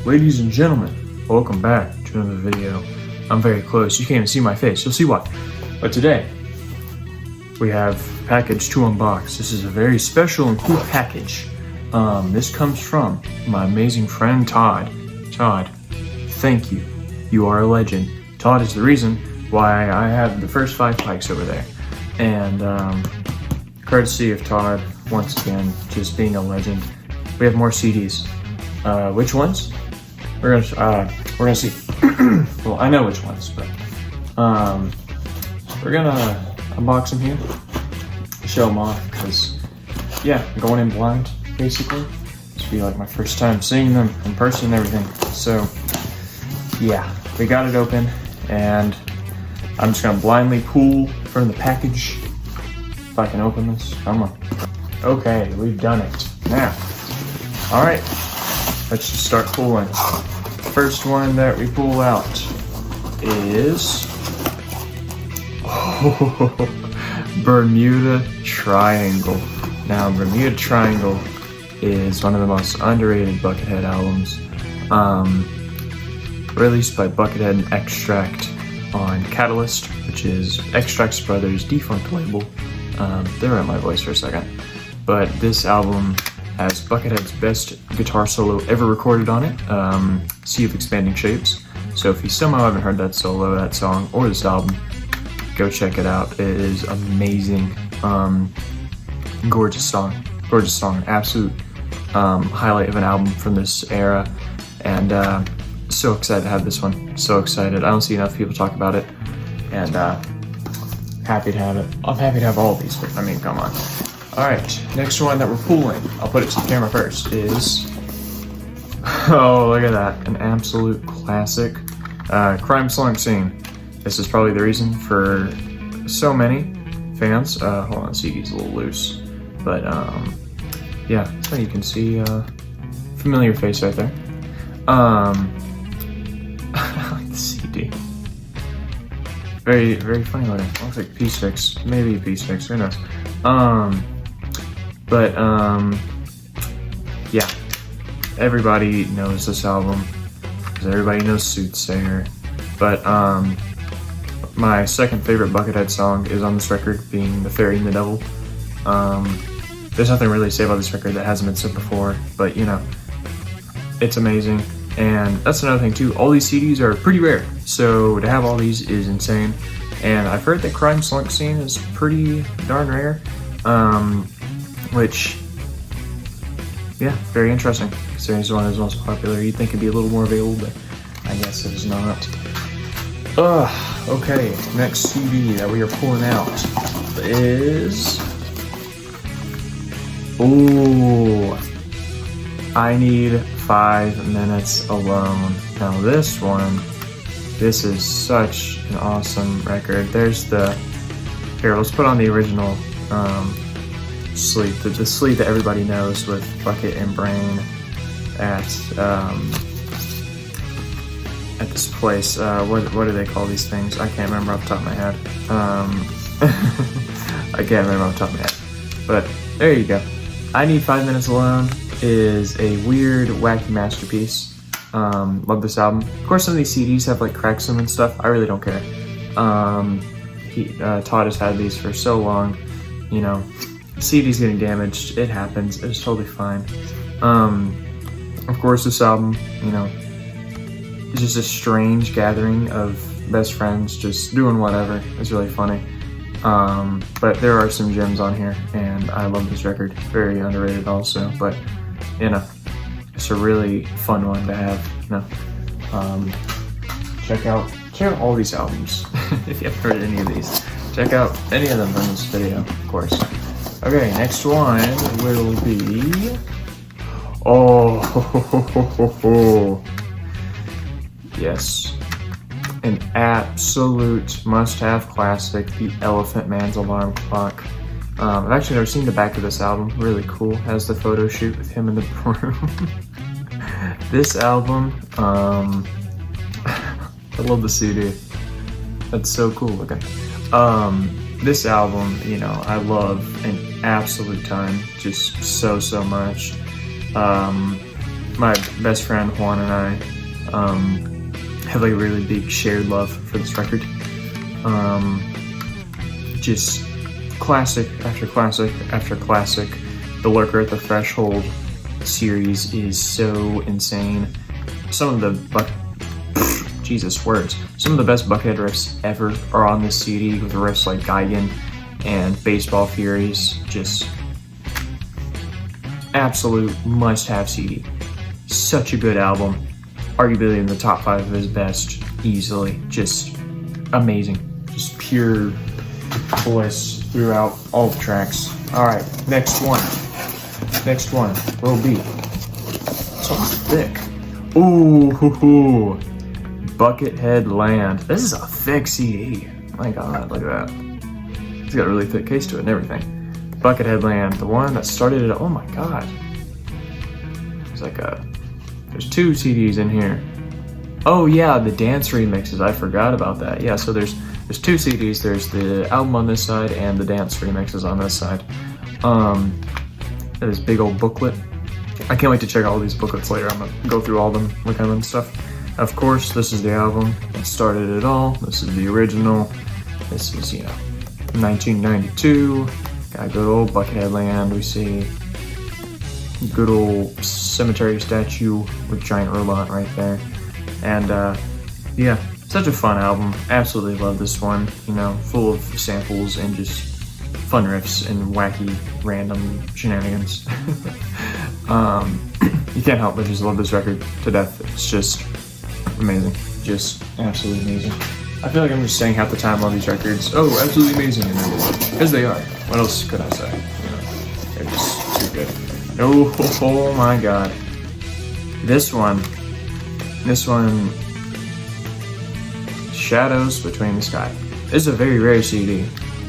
Ladies and gentlemen, welcome back to another video. I'm very close, you can't even see my face, you'll see why. But today, we have package to unbox. This is a very special and cool package. This comes from my amazing friend Todd. Todd, thank you. You are a legend. Todd is the reason why I have the first 5 pikes over there. And courtesy of Todd, once again, just being a legend. We have more CDs. Which ones? We're gonna see. Well, I know which ones, but we're gonna unbox them here, show them off, because yeah, I'm going in blind basically. This will be like my first time seeing them in person and everything. So yeah, we got it open, and I'm just gonna blindly pull from the package. If I can open this, come on. Okay, we've done it. Now, all right. Let's just start pulling. First one that we pull out is Bermuda Triangle. Now, Bermuda Triangle is one of the most underrated Buckethead albums, released by Buckethead and Extract on Catalyst, which is Extract's brother's defunct label. They were at my voice for a second, but this album has Buckethead's best guitar solo ever recorded on it, Sea of Expanding Shapes. So if you somehow haven't heard that solo, that song, or this album, go check it out. It is amazing. Gorgeous song, absolute highlight of an album from this era. And so excited to have this one, so excited. I don't see enough people talk about it, and happy to have it. I'm happy to have all of these, but I mean, come on. Alright, next one that we're pulling, I'll put it to the camera first, is, oh, look at that, an absolute classic, Crime Slunk Scene. This is probably the reason for so many fans. Hold on, the CD's a little loose, but yeah, so you can see familiar face right there. I like the CD. Very, very funny looking. Looks like Piece Fix, maybe a Piece Fix, who knows. But yeah, everybody knows this album, because everybody knows Soothsayer. But my second favorite Buckethead song is on this record, being The Fairy and the Devil. There's nothing really to say about this record that hasn't been said before, but you know, it's amazing. And that's another thing too, all these CDs are pretty rare, so to have all these is insane. And I've heard that Crime Slunk Scene is pretty darn rare, which, yeah, very interesting. Considering it's one of the most popular, you'd think it'd be a little more available, but I guess it is not. Okay, next CD that we are pulling out is, ooh, I Need 5 Minutes Alone. Now this one, this is such an awesome record. There's the, here, let's put on the original sleeve, the sleeve that everybody knows with Bucket and Brain at this place. What do they call these things? I can't remember off the top of my head. I can't remember off the top of my head. But there you go. I Need 5 Minutes Alone is a weird, wacky masterpiece. Love this album. Of course, some of these CDs have like cracks in them and stuff. I really don't care. Todd has had these for so long, you know. CD's getting damaged, it happens, it's totally fine. Of course, this album, you know, is just a strange gathering of best friends just doing whatever. It's really funny. But there are some gems on here, and I love this record. Very underrated also, but you know, it's a really fun one to have, you know. Check out all these albums. If you haven't heard any of these, check out any of them from this video, of course. Okay, next one will be, oh, yes, an absolute must-have classic, the Elephantmans Alarm Clock. I've actually never seen the back of this album. Really cool. Has the photo shoot with him in the room. This album, I love the CD. That's so cool looking. This album, you know, I love an absolute ton, just so much. my best friend Juan and I have like a really big shared love for this record. Just classic after classic after classic. The Lurker at the Threshold series is so insane. Some of the some of the best Buckethead riffs ever are on this CD, with riffs like Geigen and Baseball Furies. Just absolute must-have CD. Such a good album. Arguably in the top 5 of his best, easily. Just amazing. Just pure bliss throughout all the tracks. Alright, next one. Next one will be so thick. Ooh, Buckethead Land. This is a thick CD. My god, look at that. It's got a really thick case to it and everything. Buckethead Land, the one that started it. Oh my god. It's like there's 2 CDs in here. Oh yeah, the dance remixes. I forgot about that. Yeah, so there's 2 CDs. There's the album on this side and the dance remixes on this side. This big old booklet. I can't wait to check all these booklets later. I'm gonna go through all of them, look at them and stuff. Of course, this is the album that started it all. This is the original. This is, 1992. Got good old Buckethead Land. We see good old cemetery statue with giant robot right there. And yeah, such a fun album. Absolutely love this one. Full of samples and just fun riffs and wacky random shenanigans. You can't help but just love this record to death. It's just amazing. Just absolutely amazing. I feel like I'm just saying half the time on these records, oh, absolutely amazing, because they are. What else could I say? They're just too good. Oh my god. This one, Shadows Between the Sky. This is a very rare CD.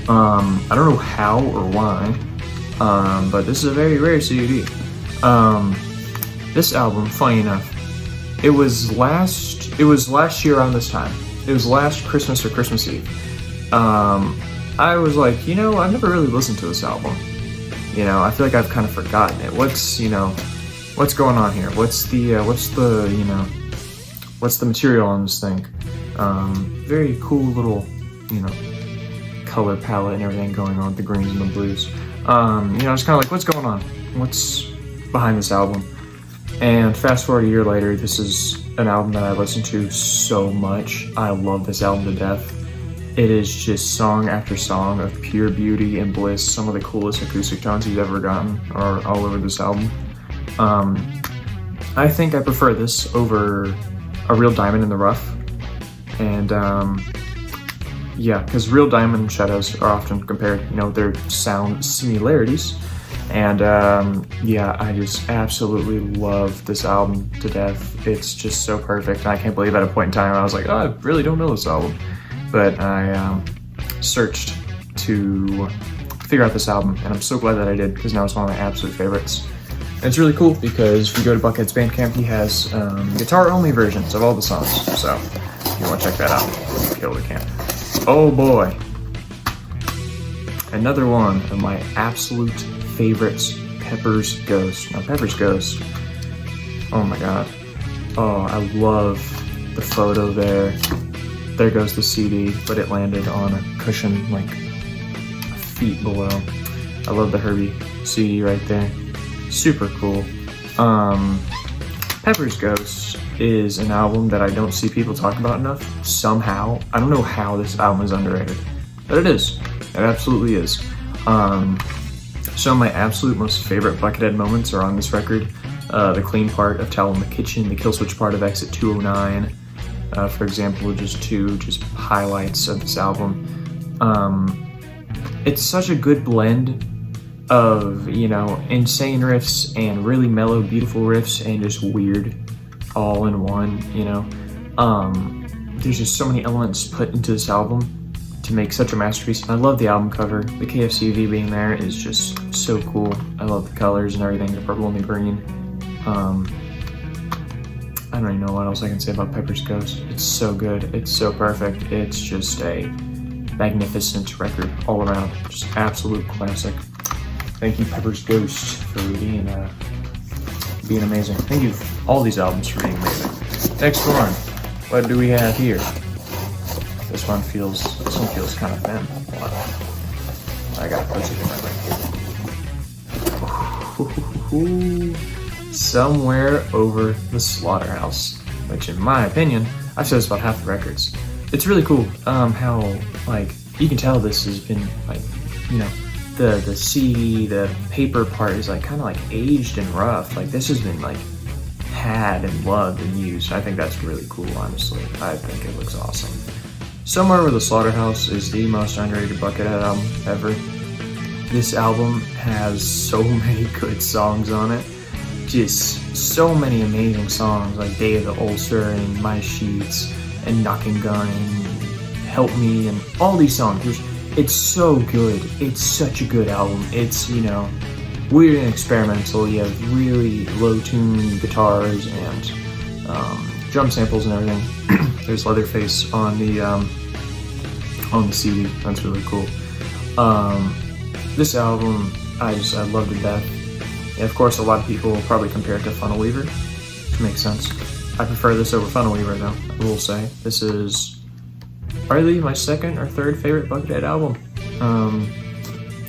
I don't know how or why, but this is a very rare CD. This album, funny enough, it was last year around this time. It was last Christmas or Christmas Eve. I was like, I've never really listened to this album. I feel like I've kind of forgotten it. What's going on here? What's the material on this thing? Very cool little, color palette and everything going on with the greens and the blues. It's kind of like, what's going on? What's behind this album? And fast forward a year later, this is an album that I listened to so much. I love this album to death. It is just song after song of pure beauty and bliss. Some of the coolest acoustic tones you've ever gotten are all over this album. I think I prefer this over A Real Diamond in the Rough. And yeah, because Real Diamond and Shadows are often compared, their sound similarities. And yeah, I just absolutely love this album to death. It's just so perfect. And I can't believe at a point in time I was like, oh, I really don't know this album. But I searched to figure out this album, and I'm so glad that I did, because now it's one of my absolute favorites. And it's really cool because if you go to Buckethead's Bandcamp, he has guitar-only versions of all the songs. So if you want to check that out, kill the can. Oh boy. Another one of my absolute favorites, Pepper's Ghost. Now, Pepper's Ghost, oh my god. Oh, I love the photo there. There goes the CD, but it landed on a cushion like feet below. I love the Herbie CD right there. Super cool. Pepper's Ghost is an album that I don't see people talk about enough. Somehow, I don't know how this album is underrated, but it is. It absolutely is. Some of my absolute most favorite Buckethead moments are on this record. The clean part of Towel in the Kitchen, the kill switch part of Exit 209, for example, just 2 highlights of this album. It's such a good blend of, insane riffs and really mellow, beautiful riffs and just weird all in one, There's just so many elements put into this album to make such a masterpiece. I love the album cover. The KFCV being there is just so cool. I love the colors and everything, the purple and the green. I don't even know what else I can say about Pepper's Ghost. It's so good. It's so perfect. It's just a magnificent record all around. Just absolute classic. Thank you, Pepper's Ghost, for being being amazing. Thank you, all these albums, for being amazing. Next one, what do we have here? This one feels kind of thin. I gotta put it differently. Somewhere Over the Slaughterhouse, which in my opinion, I've said this about half the records. It's really cool how, like, you can tell this has been, like, you know, the CD, the paper part is like kind of like aged and rough. Like, this has been like had and loved and used. I think that's really cool, honestly. I think it looks awesome. Somewhere Over the Slaughterhouse is the most underrated Buckethead album ever. This album has so many good songs on it. Just so many amazing songs, like Day of the Ulcer and My Sheets and Knocking Gun and Help Me and all these songs. It's so good. It's such a good album. It's, you know, weird and experimental. You have really low-tuned guitars and drum samples and everything. There's Leatherface on the CD. That's really cool. This album, I love to death. And of course, a lot of people will probably compare it to Funnel Weaver, which makes sense. I prefer this over Funnel Weaver, though. I will say this is probably my second or third favorite Buckethead album.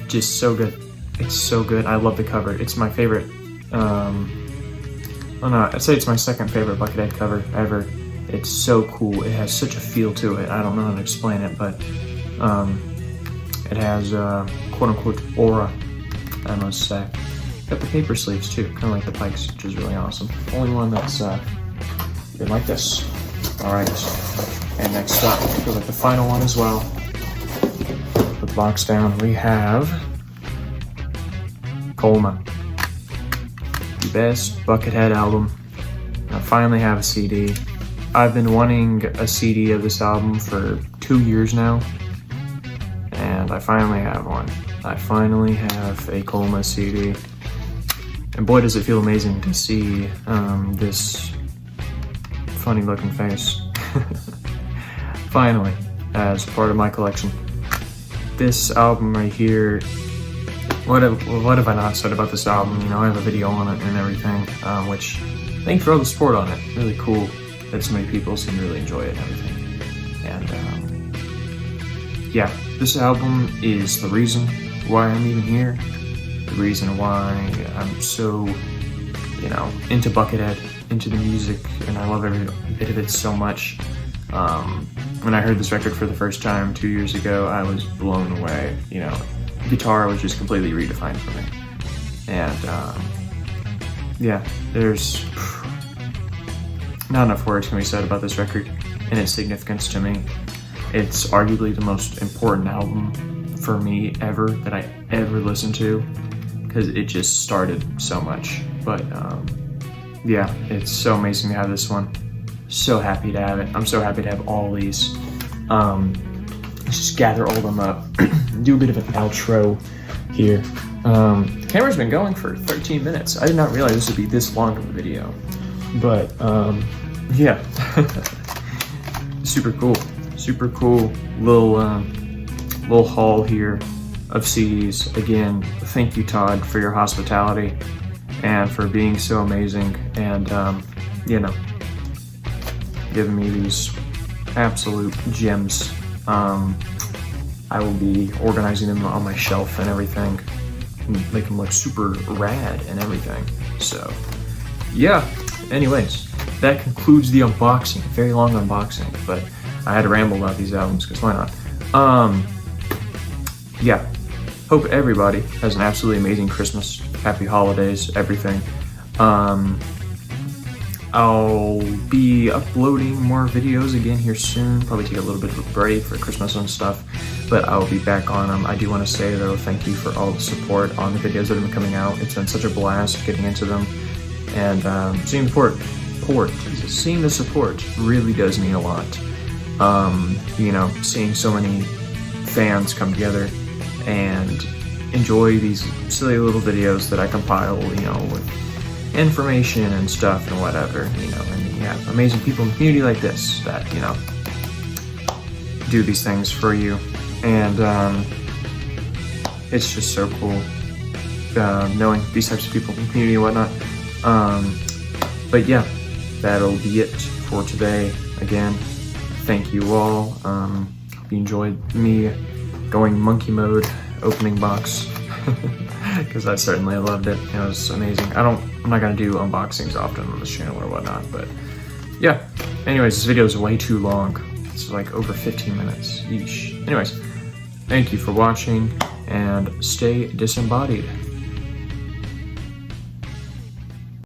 Just so good. It's so good. I love the cover. It's my favorite. I'd say it's my second favorite Buckethead cover ever. It's so cool. It has such a feel to it. I don't know how to explain it, but it has quote-unquote aura, I must say. Got the paper sleeves too, kind of like the Pikes, which is really awesome. Only one that's been like this. All right, and next up, for like the final one as well. Put the box down. We have Colma, the best Buckethead album. I finally have a CD. I've been wanting a CD of this album for 2 years now, and I finally have one. I finally have a Colma CD. And boy, does it feel amazing to see this funny looking face finally as part of my collection. This album right here, what have I not said about this album? You know, I have a video on it and everything, which thanks for all the support on it. Really cool that so many people seem to really enjoy it and everything. And yeah, this album is the reason why I'm even here. The reason why I'm so, you know, into Buckethead, into the music, and I love every bit of it so much. When I heard this record for the first time 2 years ago, I was blown away. You know, guitar was just completely redefined for me. And yeah, there's not enough words can be said about this record and its significance to me. It's arguably the most important album for me ever that I ever listened to, because it just started so much. But yeah, it's so amazing to have this one. So happy to have it. I'm so happy to have all these. Let's just gather all of them up. Do a bit of an outro here. The camera's been going for 13 minutes. I did not realize this would be this long of a video. But yeah, super cool. Super cool little haul here of CDs. Again, thank you, Todd, for your hospitality and for being so amazing, and you know, giving me these absolute gems. I will be organizing them on my shelf and everything, and make them look super rad and everything. So yeah, anyways, that concludes the unboxing. Very long unboxing, but I had to ramble about these albums because why not? Yeah, hope everybody has an absolutely amazing Christmas, happy holidays, everything. I'll be uploading more videos again here soon, probably take a little bit of a break for Christmas and stuff, but I'll be back on them. I do want to say though, thank you for all the support on the videos that have been coming out. It's been such a blast getting into them, and seeing the support really does mean a lot. You know, seeing so many fans come together and enjoy these silly little videos that I compile, you know, with information and stuff and whatever, you know, and you have amazing people in the community like this that, you know, do these things for you, and it's just so cool knowing these types of people in the community and whatnot. But yeah, that'll be it for today. Again, thank you all. Hope you enjoyed me going monkey mode, opening box, because I certainly loved it. It was amazing. I'm not gonna do unboxings often on this channel or whatnot, but yeah. Anyways, this video is way too long. It's like over 15 minutes each. Anyways, thank you for watching and stay disembodied.